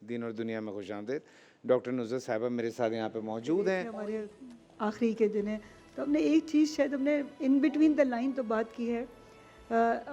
दिन और दुनिया में खुशामदीद। डॉक्टर नुसरत साहिबा मेरे साथ यहाँ पे मौजूद हैं। हमारे आखिरी के दिन है तो हमने एक चीज़ शायद हमने इन बिटवीन द लाइन तो बात की है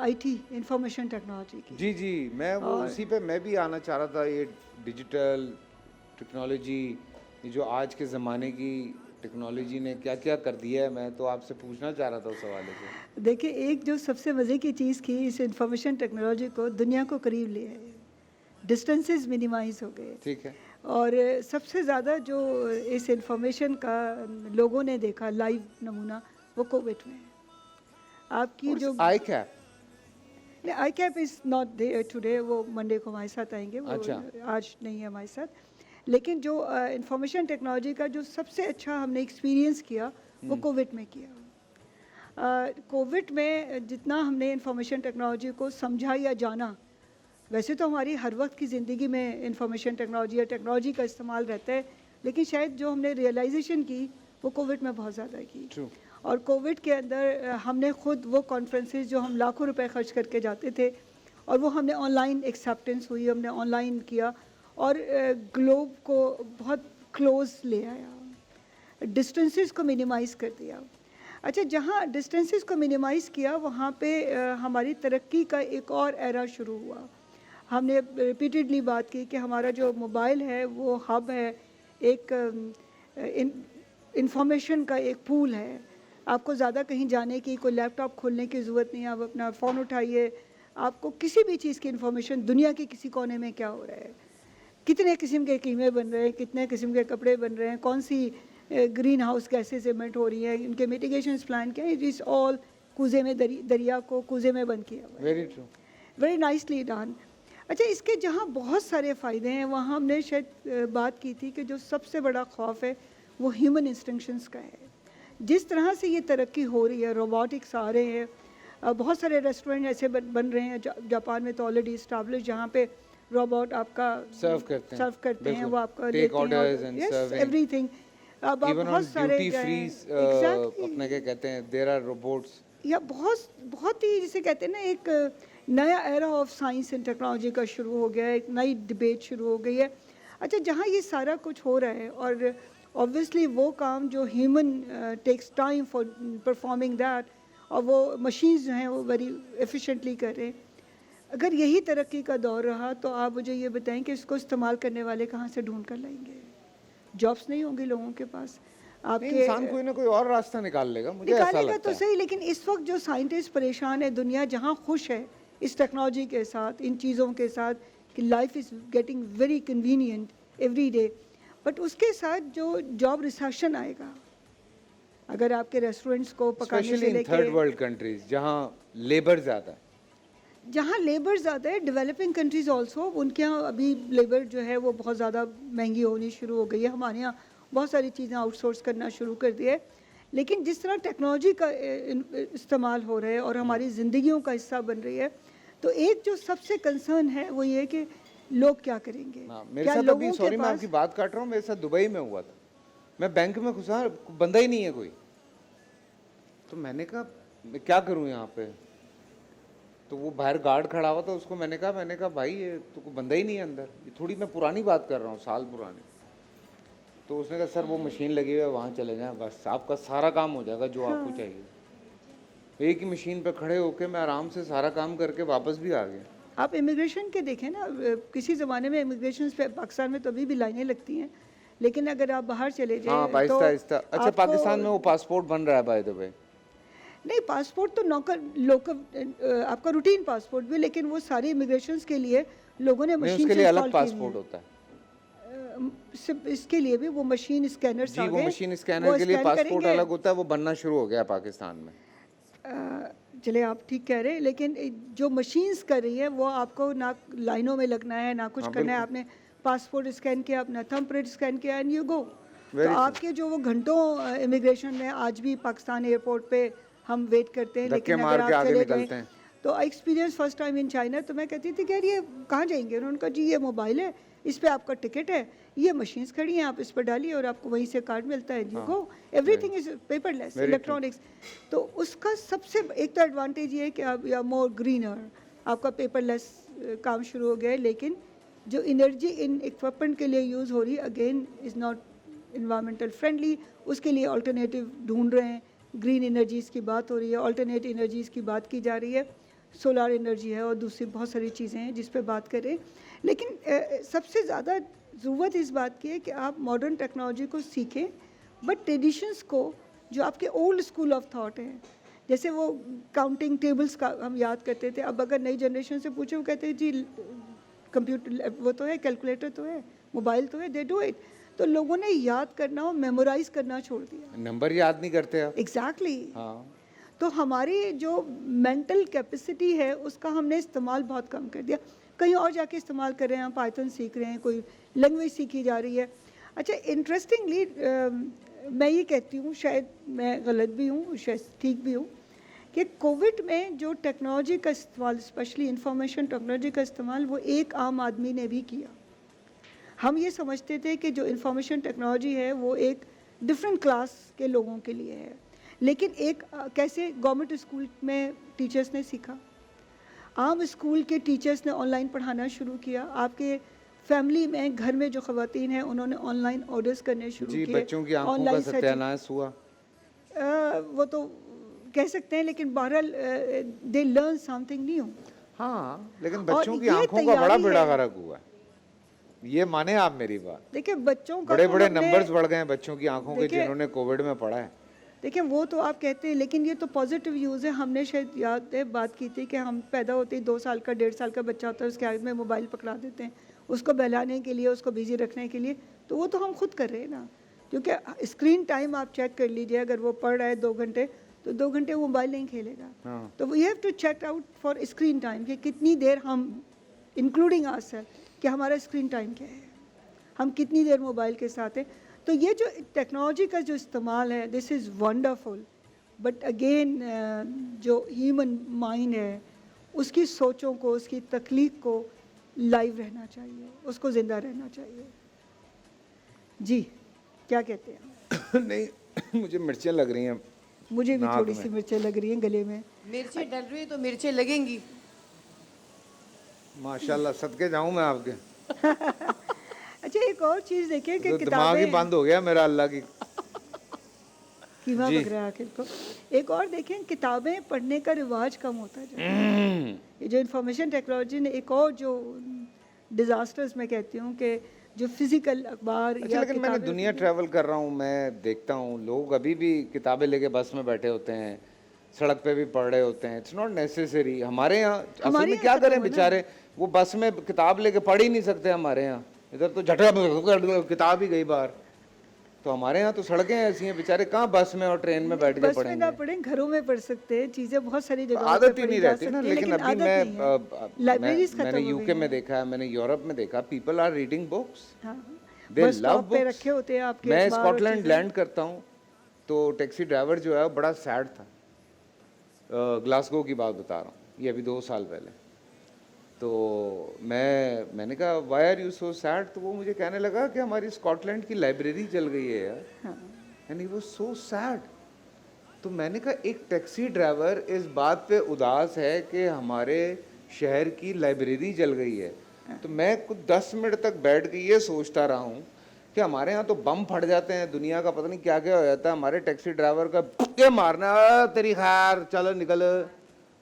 आईटी इंफॉर्मेशन टेक्नोलॉजी की। जी जी, मैं वो उसी पे मैं भी आना चाह रहा था। ये डिजिटल टेक्नोलॉजी, ये जो आज के ज़माने की टेक्नोलॉजी ने क्या क्या कर दिया है, मैं तो आपसे पूछना चाह रहा था उस हवाले से। देखिए, एक जो सबसे मज़े की चीज़ की, इस इंफॉर्मेशन टेक्नोलॉजी को दुनिया को करीब ले आए, डिस्टेंसेस मिनिमाइज हो गए। ठीक है। और सबसे ज़्यादा जो इस इंफॉर्मेशन का लोगों ने देखा लाइव नमूना वो कोविड में। आपकी जो I cap, I cap is not there today, वो मंडे को हमारे साथ आएंगे, वो अच्छा। आज नहीं है हमारे साथ। लेकिन जो इंफॉर्मेशन टेक्नोलॉजी का जो सबसे अच्छा हमने एक्सपीरियंस किया वो कोविड में किया। कोविड में जितना हमने इंफॉर्मेशन टेक्नोलॉजी को समझा या जाना, वैसे तो हमारी हर वक्त की ज़िंदगी में इंफॉर्मेशन टेक्नोलॉजी या टेक्नोलॉजी का इस्तेमाल रहता है, लेकिन शायद जो हमने रियलाइजेशन की वो कोविड में बहुत ज़्यादा की। True. और कोविड के अंदर हमने खुद वो कॉन्फ्रेंसेस जो हम लाखों रुपए खर्च करके जाते थे, और वो हमने ऑनलाइन एक्सेप्टेंस हुई, हमने ऑनलाइन किया और ग्लोब को बहुत क्लोज ले आया, डिस्टेंसेस को मिनिमाइज़ कर दिया। अच्छा, जहाँ डिस्टेंसेस को मिनिमाइज़ किया वहाँ पे हमारी तरक्की का एक और एरा शुरू हुआ। हमने रिपीटेडली बात की कि हमारा जो मोबाइल है वो हब है, एक इंफॉर्मेशन का एक पूल है। आपको ज़्यादा कहीं जाने की, कोई लैपटॉप खोलने की ज़रूरत नहीं है। आप अपना फ़ोन उठाइए, आपको किसी भी चीज़ की इंफॉर्मेशन, दुनिया के किसी कोने में क्या हो रहा है, कितने किस्म के कीमे बन रहे हैं, कितने किस्म के कपड़े बन रहे हैं, कौन सी ग्रीन हाउस गैसेज एमिट हो रही हैं, इनके मिटिगेशन प्लान क्या है, इट इज़ ऑल कूजे में दरिया को कूजे में बंद किया हुआ है। Very true, very nicely done. अच्छा, इसके जहाँ बहुत सारे फ़ायदे हैं वहाँ हमने शायद बात की थी कि जो सबसे बड़ा खौफ है वो ह्यूमन इंस्टिंक्शंस का है। जिस तरह से ये तरक्की हो रही है, रोबोटिक्स आ रहे हैं, बहुत सारे रेस्टोरेंट ऐसे बन रहे हैं जापान में तो ऑलरेडी इस्टेब्लिश, जहाँ पे रोबोट आपका सर्व करते हैं, वो आपका take orders and serving everything. अब आप बहुत सारे अपने क्या कहते हैं, देयर आर रोबोट्स, या बहुत ही जिसे कहते हैं ना, एक नया era of science and technology का शुरू हो गया है, एक नई डिबेट शुरू हो गई है। अच्छा, जहाँ ये सारा कुछ हो रहा है और ऑब्वियसली वो काम जो human takes time for performing that, और वो मशीन्स जो हैं वो वेरी एफिशिएंटली कर रहे हैं। अगर यही तरक्की का दौर रहा तो आप मुझे ये बताएं कि इसको इस्तेमाल करने वाले कहाँ से ढूंढ कर लाएंगे? जॉब्स नहीं होंगे लोगों के पास। आपके इंसान कोई ना कोई और रास्ता निकाल लेगा, मुझे ऐसा निकालेगा लगता तो है। सही, लेकिन इस वक्त जो साइंटिस्ट परेशान है, दुनिया जहाँ खुश है इस टेक्नोलॉजी के साथ, इन चीज़ों के साथ कि life is getting very convenient every day, but उसके साथ जो जॉब रिसेशन आएगा, अगर आपके रेस्टोरेंट्स को पकाने से लेकर थर्ड वर्ल्ड कंट्रीज जहाँ लेबर ज़्यादा है, जहाँ लेबर ज़्यादा है, डेवलपिंग कंट्रीज़ ऑल्सो, उनके यहाँ अभी लेबर जो है वो बहुत ज़्यादा महंगी होनी शुरू हो गई है। हमारे यहाँ बहुत सारी चीज़ें आउटसोर्स करना शुरू कर दिए, लेकिन जिस तरह टेक्नोलॉजी का इस्तेमाल हो रहा है और हमारी ज़िंदगियों का हिस्सा बन रही है, तो एक जो सबसे कंसर्न है वो ये कि लोग क्या करेंगे। मेरे साथ अभी, सॉरी मैं आपकी बात काट रहा हूँ, मेरे साथ दुबई में हुआ था। मैं बैंक में घुसा, बंदा ही नहीं है कोई, तो मैंने कहा मैं क्या करूँ यहाँ पे, तो वो बाहर गार्ड खड़ा हुआ था, उसको मैंने कहा भाई ये तो बंदा ही नहीं है अंदर, ये थोड़ी मैं पुरानी बात कर रहा हूँ, साल पुरानी। तो उसने कहा सर वो मशीन लगी हुई है, वहाँ चले जाएं, बस आपका सारा काम हो जाएगा जो आपको चाहिए। एक ही मशीन पे खड़े होके मैं आराम से सारा काम करके वापस भी आ गया। आप इमिग्रेशन के देखें ना, किसी ज़माने में इमिग्रेशन पे पाकिस्तान में तो अभी भी लाइनें लगती हैं, लेकिन अगर आप बाहर चले जाएं तो अच्छा, पाकिस्तान में वो पासपोर्ट बन रहा है बाय द वे? नहीं, पासपोर्ट तो लोकल आपका रूटीन पासपोर्ट भी, लेकिन वो सारे इमिग्रेशन के लिए लोगों ने मशीन उसके लिए अलग पासपोर्ट होता है। इसके लिए भी वो मशीन स्कैनर जी, वो मशीन स्कैनर के लिए पासपोर्ट अलग होता है, वो बनना शुरू हो गया पाकिस्तान में। चले आप ठीक कह रहे हैं, लेकिन जो मशीन्स कर रही है वो आपको ना लाइनों में लगना है ना कुछ करना है, आपने पासपोर्ट स्कैन किया, अपना थंब प्रिंट स्कैन किया एंड यू गो। तो आपके जो वो घंटों इमिग्रेशन में आज भी पाकिस्तान एयरपोर्ट पे हम वेट करते हैं, लेकिन अगर आप चले जाएं तो experience first time in China, तो मैं कहती थी कि यार ये कहाँ जाएंगे, उन्होंने कहा जी ये मोबाइल है, इस पे आपका टिकट है, ये मशीन्स खड़ी हैं, आप इस पर डालिए और आपको वहीं से कार्ड मिलता है, you go, everything is paperless, electronics. तो उसका सबसे एक तो एडवांटेज ये है कि आप या मोर ग्रीनर, आपका पेपरलेस काम शुरू हो गया है, लेकिन जो एनर्जी इन इक्विपमेंट के लिए यूज़ हो रही है again is not environmental friendly, उसके लिए अल्टरनेटिव ढूंढ रहे हैं। ग्रीन एनर्जीज़ की बात हो रही है, अल्टरनेट एनर्जीज़ की बात की जा रही है, सोलर एनर्जी है और दूसरी बहुत सारी चीज़ें हैं जिस पे बात करें। लेकिन सबसे ज़्यादा ज़रूरत इस बात की है कि आप मॉडर्न टेक्नोलॉजी को सीखें, बट ट्रेडिशंस को, जो आपके ओल्ड स्कूल ऑफ थॉट हैं, जैसे वो काउंटिंग टेबल्स का हम याद करते थे, अब अगर नई जनरेशन से पूछे वो कहते हैं जी कंप्यूटर वो तो है, कैलकुलेटर तो है, मोबाइल तो है, दे डू इट। तो लोगों ने याद करना और मेमोराइज करना छोड़ दिया, नंबर याद नहीं करते आप। एग्जैक्टली हाँ, तो हमारी जो मेंटल कैपेसिटी है उसका हमने इस्तेमाल बहुत कम कर दिया। कहीं और जाके इस्तेमाल कर रहे हैं, हम पाइथन सीख रहे हैं, कोई लैंग्वेज सीखी जा रही है। अच्छा, इंटरेस्टिंगली मैं ये कहती हूँ, शायद मैं गलत भी हूँ, शायद ठीक भी हूँ, कि कोविड में जो टेक्नोलॉजी का इस्तेमाल, स्पेशली इंफॉर्मेशन टेक्नोलॉजी का इस्तेमाल, वो एक आम आदमी ने भी किया। हम ये समझते थे कि जो इंफॉर्मेशन टेक्नोलॉजी है वो एक डिफरेंट क्लास के लोगों के लिए है, लेकिन एक कैसे गवर्नमेंट स्कूल में टीचर्स ने सीखा, आम स्कूल के टीचर्स ने ऑनलाइन पढ़ाना शुरू किया, आपके फैमिली में घर में जो ख़वातीन हैं उन्होंने ऑनलाइन ऑर्डर्स करने शुरू जी, किए, बच्चों की आंखों का सत्यानाश हुआ। वो तो कह सकते हैं, लेकिन बहरहाल दे लर्न समथिंग न्यू। हाँ, लेकिन और बच्चों की ये आंखों का बड़ा तैयारी बेड़ा है। गर्क हुआ है, ये माने आप मेरी बात। देखिए बच्चों का बड़े तो बड़े हमने- नंबर्स बढ़ गए हैं बच्चों की आंखों के, देखिए- जिन्होंने कोविड में पढ़ा है। देखिए वो तो आप कहते हैं, लेकिन ये तो पॉजिटिव यूज़ है। हमने शायद याद है बात की थी कि हम पैदा होते ही 2 साल का 1.5 साल का बच्चा होता है, उसके हाथ में मोबाइल पकड़ा देते हैं उसको बहलाने के लिए, उसको बिजी रखने के लिए। तो वो तो हम खुद कर रहे हैं ना, क्योंकि स्क्रीन टाइम आप चेक कर लीजिए, अगर वो पढ़ रहा है 2 घंटे तो 2 घंटे वो मोबाइल नहीं खेलेगा। हाँ। तो we have to check out for screen time कि कितनी देर हम, इंक्लूडिंग आवरसेल्फ, कि हमारा स्क्रीन टाइम क्या है, हम कितनी देर मोबाइल के साथ हैं। तो ये जो टेक्नोलॉजी का जो इस्तेमाल है, this is wonderful, but again जो ह्यूमन माइंड है उसकी सोचों को, उसकी तख्लीक को लाइव रहना चाहिए, उसको ज़िंदा रहना चाहिए। जी, क्या कहते हैं? नहीं, मुझे मिर्चें लग रही हैं, मुझे भी नाक थोड़ी में। सी मिर्चें लग रही हैं गले में। मिर्ची डल रही तो मिर्चें लगेंगी। माशाल्लाह, सदके जाऊं मैं आपके। अच्छा, एक और चीज़ देखिए कि तो दिमाग ही किताबें, बंद हो गया मेरा, अल्लाह की। कीमा जी। पक रहा है आखिर को। एक और देखें, किताबें पढ़ने का रिवाज कम होता जा रहा है। ये जो इंफॉर्मेशन टेक्नोलॉजी ने एक और जो डिज़ास्टर्स मैं कहती हूँ कि जो फिजिकल अखबार अच्छा, या लेकिन मैंने किताबें, दुनिया ट्रैवल कर रहा हूँ, मैं देखता हूँ लोग अभी भी किताबें लेके बस में बैठे होते हैं, सड़क पे भी पढ़ रहे होते हैं। It's not necessary. हमारे यहाँ असल हमारे में यहाँ क्या तो करें वो ना- बेचारे, वो बस में किताब लेके पढ़ ही नहीं सकते। हमारे यहाँ इधर तो झटका किताब ही गई बाहर। तो हमारे यहाँ तो सड़कें ऐसी हैं, बेचारे कहाँ बस में और ट्रेन में बैठ के बस में ना पढ़ेंगे। पढ़ें, घरों में पढ़ सकते हैं, चीज़ें बहुत सारी जगहों आदत पे ही नहीं पढ़ी जा रहती ना। सकती है, लेकिन अभी आदत नहीं है। मैं लाइब्रेरीज खत्म मैंने हो यूके गई में हैं। देखा है, मैंने यूरोप में देखा, पीपल आर रीडिंग बुक्स, हाँ, दे बस लव स्टॉप पे बुक्स। रखे होते हैं आपके मैं अखबार और स्कॉटलैंड चीज़ें। लैंड करता हूँ तो टैक्सी ड्राइवर जो है वो बड़ा सैड था। ग्लासगो की बात बता रहा हूँ, ये अभी 2 साल पहले। तो मैंने कहा why are you so sad, तो वो मुझे कहने लगा कि हमारी स्कॉटलैंड की लाइब्रेरी चल गई है यार, हाँ, and he was so sad. तो मैंने कहा एक टैक्सी ड्राइवर इस बात पे उदास है कि हमारे शहर की लाइब्रेरी जल गई है, तो मैं कुछ 10 मिनट तक बैठ के ये सोचता रहा हूँ कि हमारे यहाँ तो बम फट जाते हैं, दुनिया का पता नहीं क्या क्या हो जाता है, हमारे टैक्सी ड्राइवर का ये मारना, तेरी खैर चलो निकल।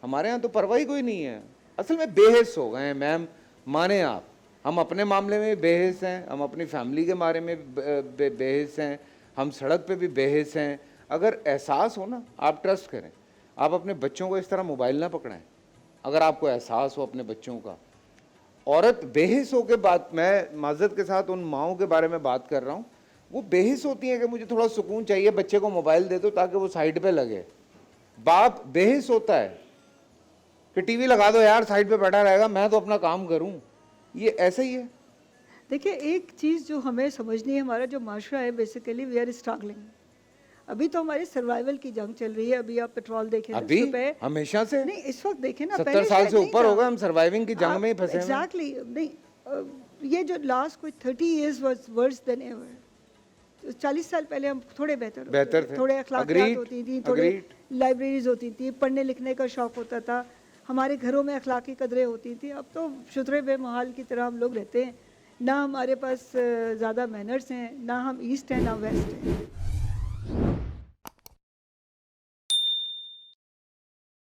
हमारे यहाँ तो परवाह ही कोई नहीं है। असल में बेहिस हो गए हैं मैम, माने आप। हम अपने मामले में बेहिस हैं, हम अपनी फैमिली के बारे में बेहिस हैं, हम सड़क पे भी बेहिस हैं। अगर एहसास हो ना, आप ट्रस्ट करें, आप अपने बच्चों को इस तरह मोबाइल ना पकड़ाएं। अगर आपको एहसास हो अपने बच्चों का, औरत बेहिस हो के बात, मैं माजरत के साथ उन माओं के बारे में बात कर रहा हूँ, वो बेहिस होती हैं कि मुझे थोड़ा सुकून चाहिए, बच्चे को मोबाइल दे दो ताकि वो साइड पे लगे। बाप बेहिस होता है कि टीवी लगा दो यार, साइड पे बैठा रहेगा, मैं तो अपना काम करूं। ये ऐसा ही है। देखिए एक चीज़ जो हमें समझनी है, हमारा जो माशरा है बेसिकली वी आर स्ट्रगलिंग। अभी तो हमारी सर्वाइवल की जंग चल रही है। अभी आप पेट्रोल देखें, अभी सुबह हमेशा से नहीं, इस वक्त देखें ना, 70 पहले साल शायद से नहीं ऊपर था। हो गए हम सर्वाइविंग की जंग में ही फंसे हैं। एग्जैक्टली नहीं, ये जो लास्ट कोई 30 years was worse than ever. 40 साल पहले हम थोड़े बेहतर थे। थोड़े अखलाकियात Agreed, होती थी, थोड़े agreed. लाइब्रेरीज होती थी, पढ़ने लिखने का शौक़ होता था, हमारे घरों में अखलाकी कदरें होती थी। अब तो शुतरे बेमहाल की तरह हम लोग रहते हैं, ना हमारे पास ज़्यादा मैनर्स हैं, ना हम ईस्ट हैं ना वेस्ट हैं।